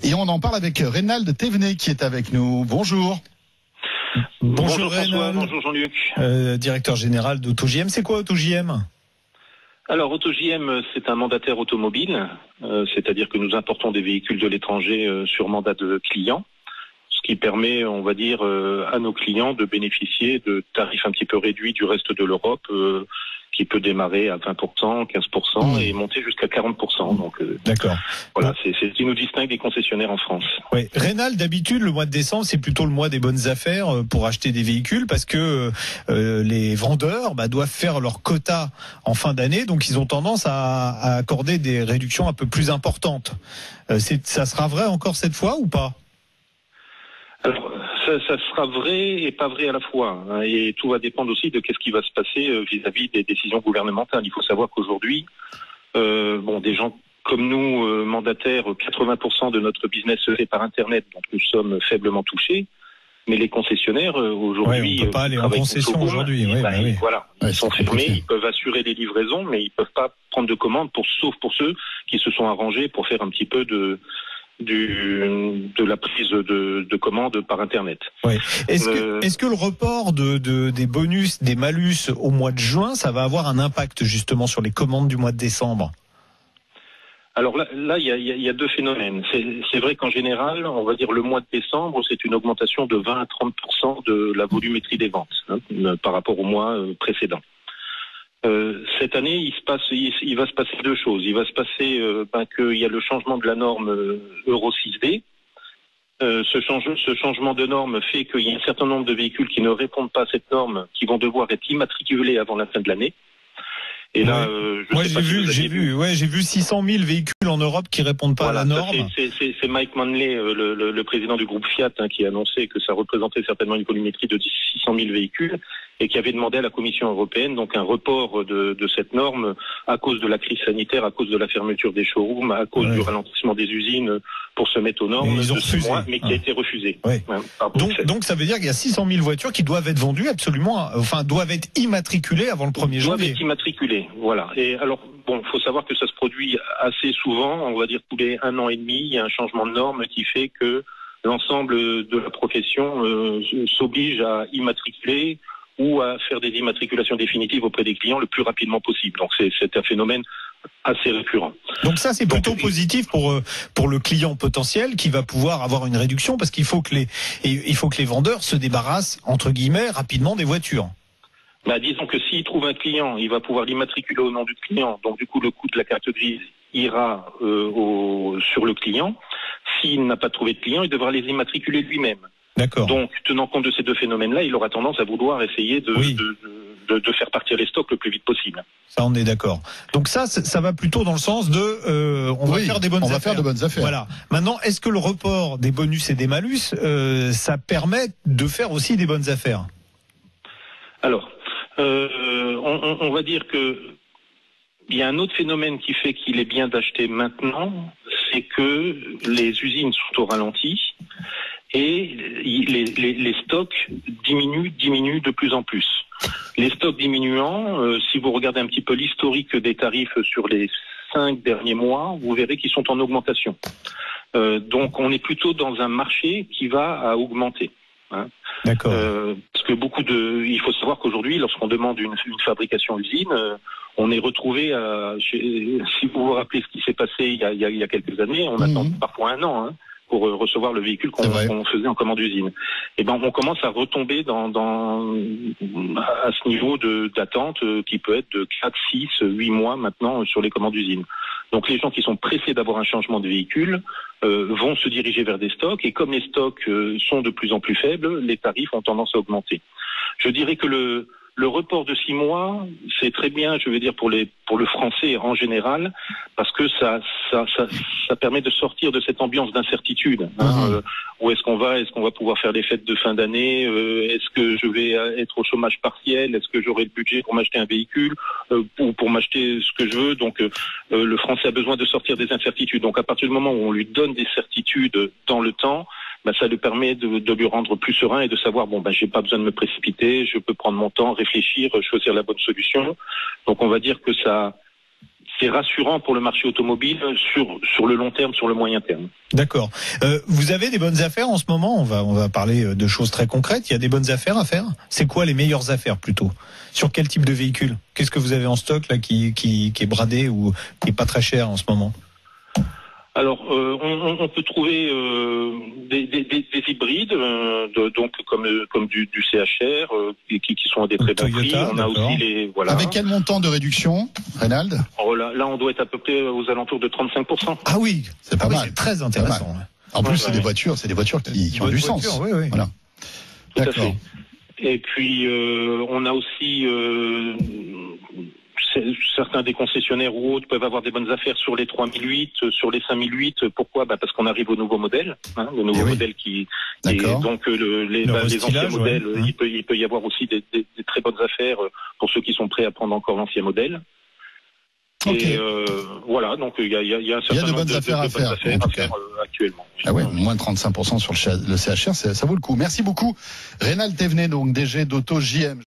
Et on en parle avec Reynald Thévenet qui est avec nous. Bonjour. Bonjour Reynald. Bonjour Jean-Luc. Directeur général d'AutoJM. C'est quoi AutoJM ? Alors AutoJM, c'est un mandataire automobile, c'est-à-dire que nous importons des véhicules de l'étranger sur mandat de clients, ce qui permet, on va dire, à nos clients de bénéficier de tarifs un petit peu réduits du reste de l'Europe, qui peut démarrer à 20%, 15% et monter jusqu'à 40%. Donc, d'accord. Voilà, c'est ce qui nous distingue des concessionnaires en France. Oui. Reynald, d'habitude, le mois de décembre, c'est plutôt le mois des bonnes affaires pour acheter des véhicules parce que les vendeurs doivent faire leur quota en fin d'année, donc ils ont tendance à accorder des réductions un peu plus importantes. Ça sera vrai encore cette fois ou pas ? Alors, ça sera vrai et pas vrai à la fois. Hein, et tout va dépendre aussi de qu'est-ce qui va se passer vis-à-vis des décisions gouvernementales. Il faut savoir qu'aujourd'hui, des gens comme nous, mandataires, 80% de notre business se fait par Internet, donc nous sommes faiblement touchés. Mais les concessionnaires, aujourd'hui... on ne peut pas aller en concession aujourd'hui. Voilà, ils sont fermés, ils peuvent assurer les livraisons, mais ils ne peuvent pas prendre de commandes, sauf pour ceux qui se sont arrangés pour faire un petit peu de la prise de commandes par Internet. Oui. Est-ce que le report des bonus, des malus au mois de juin, ça va avoir un impact justement sur les commandes du mois de décembre ? Alors là, il y a deux phénomènes. C'est vrai qu'en général, on va dire le mois de décembre, c'est une augmentation de 20 à 30% de la volumétrie des ventes par rapport au mois précédent. Cette année, il va se passer deux choses. Il va se passer qu'il y a le changement de la norme Euro 6D. Ce changement de norme fait qu'il y a un certain nombre de véhicules qui ne répondent pas à cette norme, qui vont devoir être immatriculés avant la fin de l'année. Et là, j'ai vu 600 000 véhicules en Europe qui répondent pas à la norme. C'est Mike Manley, le président du groupe Fiat, qui a annoncé que ça représentait certainement une volumétrie de 600 000 véhicules et qui avait demandé à la Commission européenne donc un report de cette norme à cause de la crise sanitaire, à cause de la fermeture des showrooms, à cause du ralentissement des usines pour se mettre aux normes ils ont refusé. Mais qui a été refusé. Ouais. Donc ça veut dire qu'il y a 600 000 voitures qui doivent être vendues doivent être immatriculées avant le 1er janvier. Doivent être immatriculées, voilà. Et alors, faut savoir que ça se produit assez souvent, on va dire tous les 1 an et demi, il y a un changement de norme qui fait que l'ensemble de la profession s'oblige à immatriculer ou à faire des immatriculations définitives auprès des clients le plus rapidement possible. Donc c'est un phénomène assez récurrent. Donc ça c'est plutôt positif pour le client potentiel qui va pouvoir avoir une réduction parce qu'il faut que les vendeurs se débarrassent entre guillemets rapidement des voitures. Disons que s'il trouve un client, il va pouvoir l'immatriculer au nom du client. Donc du coup le coût de la carte grise ira sur le client. S'il n'a pas trouvé de client, il devra les immatriculer lui-même. D'accord. Donc, tenant compte de ces deux phénomènes-là, il aura tendance à vouloir essayer de faire partir les stocks le plus vite possible. Ça, on est d'accord. Donc ça va plutôt dans le sens de on va faire des bonnes affaires. Voilà. Maintenant, est-ce que le report des bonus et des malus, ça permet de faire aussi des bonnes affaires ? Alors, on va dire que il y a un autre phénomène qui fait qu'il est bien d'acheter maintenant, c'est que les usines sont au ralenti. Et les stocks diminuent de plus en plus. Les stocks diminuant, si vous regardez un petit peu l'historique des tarifs sur les 5 derniers mois, vous verrez qu'ils sont en augmentation. Donc on est plutôt dans un marché qui va à augmenter. D'accord. Parce que il faut savoir qu'aujourd'hui, lorsqu'on demande une fabrication usine, on est retrouvé si vous vous rappelez ce qui s'est passé il y a quelques années, on attend parfois 1 an, pour recevoir le véhicule qu'on faisait en commande d'usine. Et on commence à retomber à ce niveau d'attente qui peut être de 4, 6, 8 mois maintenant sur les commandes d'usine. Donc les gens qui sont pressés d'avoir un changement de véhicule vont se diriger vers des stocks et comme les stocks sont de plus en plus faibles, les tarifs ont tendance à augmenter. Je dirais que le report de 6 mois, c'est très bien, je veux dire, pour le français en général, parce que ça permet de sortir de cette ambiance d'incertitude. Où est-ce qu'on va pouvoir faire les fêtes de fin d'année? Est-ce que je vais être au chômage partiel? Est-ce que j'aurai le budget pour m'acheter un véhicule ou pour m'acheter ce que je veux? Donc, le français a besoin de sortir des incertitudes. Donc, à partir du moment où on lui donne des certitudes dans le temps, ça lui permet de lui rendre plus serein et de savoir j'ai pas besoin de me précipiter, je peux prendre mon temps, réfléchir, choisir la bonne solution. Donc on va dire que ça c'est rassurant pour le marché automobile sur le long terme, sur le moyen terme. D'accord. Vous avez des bonnes affaires en ce moment? On va parler de choses très concrètes. Il y a des bonnes affaires à faire? C'est quoi les meilleures affaires plutôt? Sur quel type de véhicule? Qu'est-ce que vous avez en stock là qui est bradé ou qui est pas très cher en ce moment? Alors, on peut trouver des hybrides, donc comme du CHR, qui sont à des très bons prix. On a aussi les Avec quel montant de réduction, Reynald? Là, on doit être à peu près aux alentours de 35%. Ah oui, c'est pas mal. C'est très intéressant. En plus, c'est des voitures qui ont du sens. Oui. Voilà. Tout à fait. Et puis, on a aussi certains des concessionnaires ou autres peuvent avoir des bonnes affaires sur les 3008, sur les 5008. Pourquoi? Parce qu'on arrive au nouveau modèle, le nouveau modèle qui. Et donc les anciens modèles, il peut y avoir aussi des très bonnes affaires pour ceux qui sont prêts à prendre encore l'ancien modèle. Et voilà, donc il y a un certain nombre de bonnes affaires à faire actuellement. Ah ouais, moins de 35% sur le CHR, ça vaut le coup. Merci beaucoup, Reynald Thévenet, donc DG d'Auto JM.